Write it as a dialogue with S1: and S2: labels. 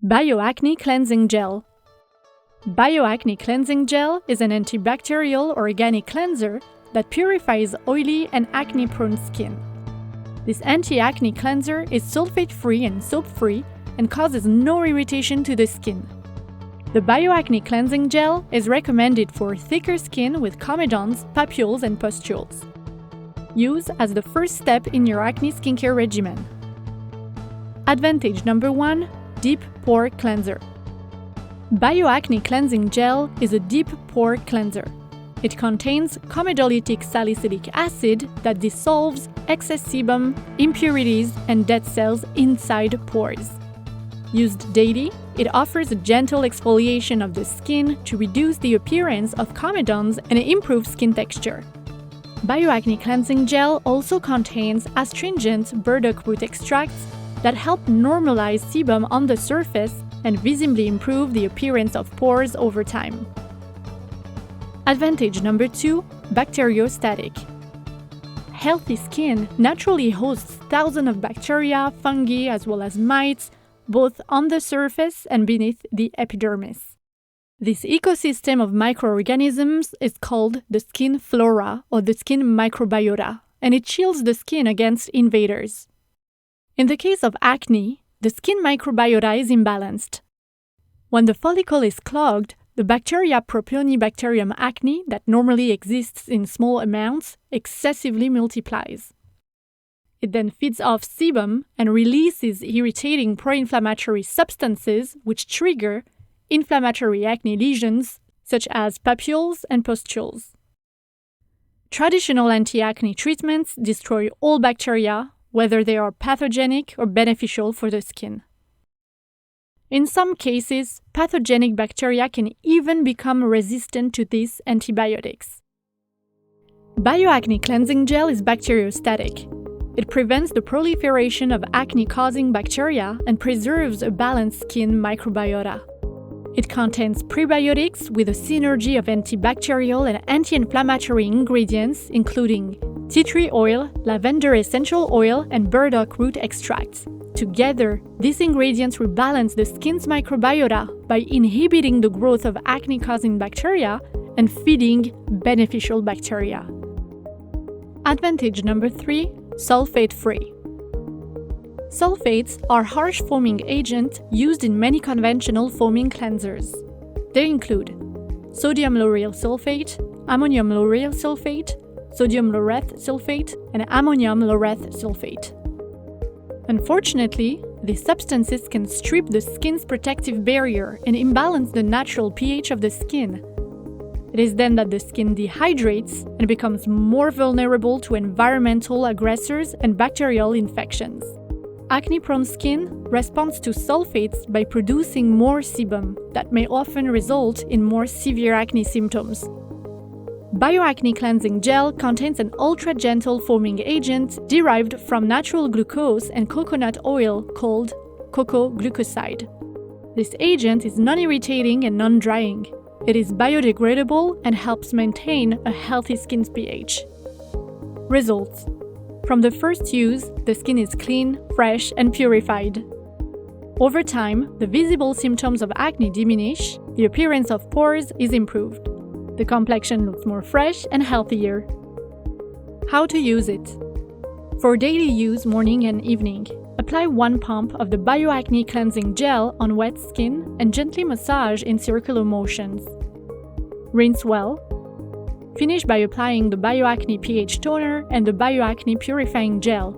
S1: BioAcne Cleansing Gel. BioAcne Cleansing Gel is an antibacterial organic cleanser that purifies oily and acne-prone skin. This anti-acne cleanser is sulfate-free and soap-free and causes no irritation to the skin. The BioAcne Cleansing Gel is recommended for thicker skin with comedones, papules, and pustules. Use as the first step in your acne skincare regimen. Advantage number 1. Deep Pore Cleanser. BioAcne Cleansing Gel is a deep pore cleanser. It contains comedolytic salicylic acid that dissolves excess sebum, impurities, and dead cells inside pores. Used daily, it offers a gentle exfoliation of the skin to reduce the appearance of comedones and improve skin texture. BioAcne Cleansing Gel also contains astringent burdock root extracts that help normalize sebum on the surface and visibly improve the appearance of pores over time. Advantage number 2. Bacteriostatic. Healthy skin naturally hosts thousands of bacteria, fungi, as well as mites, both on the surface and beneath the epidermis. This ecosystem of microorganisms is called the skin flora or the skin microbiota, and it shields the skin against invaders. In the case of acne, the skin microbiota is imbalanced. When the follicle is clogged, the bacteria Propionibacterium acne that normally exists in small amounts excessively multiplies. It then feeds off sebum and releases irritating pro-inflammatory substances which trigger inflammatory acne lesions such as papules and pustules. Traditional anti-acne treatments destroy all bacteria, whether they are pathogenic or beneficial for the skin. In some cases, pathogenic bacteria can even become resistant to these antibiotics. BioAcne Cleansing Gel is bacteriostatic. It prevents the proliferation of acne-causing bacteria and preserves a balanced skin microbiota. It contains prebiotics with a synergy of antibacterial and anti-inflammatory ingredients including tea tree oil, lavender essential oil, and burdock root extracts. Together, these ingredients rebalance the skin's microbiota by inhibiting the growth of acne-causing bacteria and feeding beneficial bacteria. Advantage number 3. Sulfate-free. Sulfates are harsh foaming agents used in many conventional foaming cleansers. They include sodium lauryl sulfate, ammonium lauryl sulfate, sodium laureth sulfate, and ammonium laureth sulfate. Unfortunately, these substances can strip the skin's protective barrier and imbalance the natural pH of the skin. It is then that the skin dehydrates and becomes more vulnerable to environmental aggressors and bacterial infections. Acne-prone skin responds to sulfates by producing more sebum that may often result in more severe acne symptoms. BioAcne Cleansing Gel contains an ultra-gentle foaming agent derived from natural glucose and coconut oil called cocoa glucoside. This agent is non-irritating and non-drying. It is biodegradable and helps maintain a healthy skin's pH. Results: from the first use, the skin is clean, fresh, and purified. Over time, the visible symptoms of acne diminish, the appearance of pores is improved. The complexion looks more fresh and healthier. How to use it? For daily use morning and evening, apply 1 pump of the BioAcne Cleansing Gel on wet skin and gently massage in circular motions. Rinse well. Finish by applying the BioAcne pH toner and the BioAcne Purifying Gel.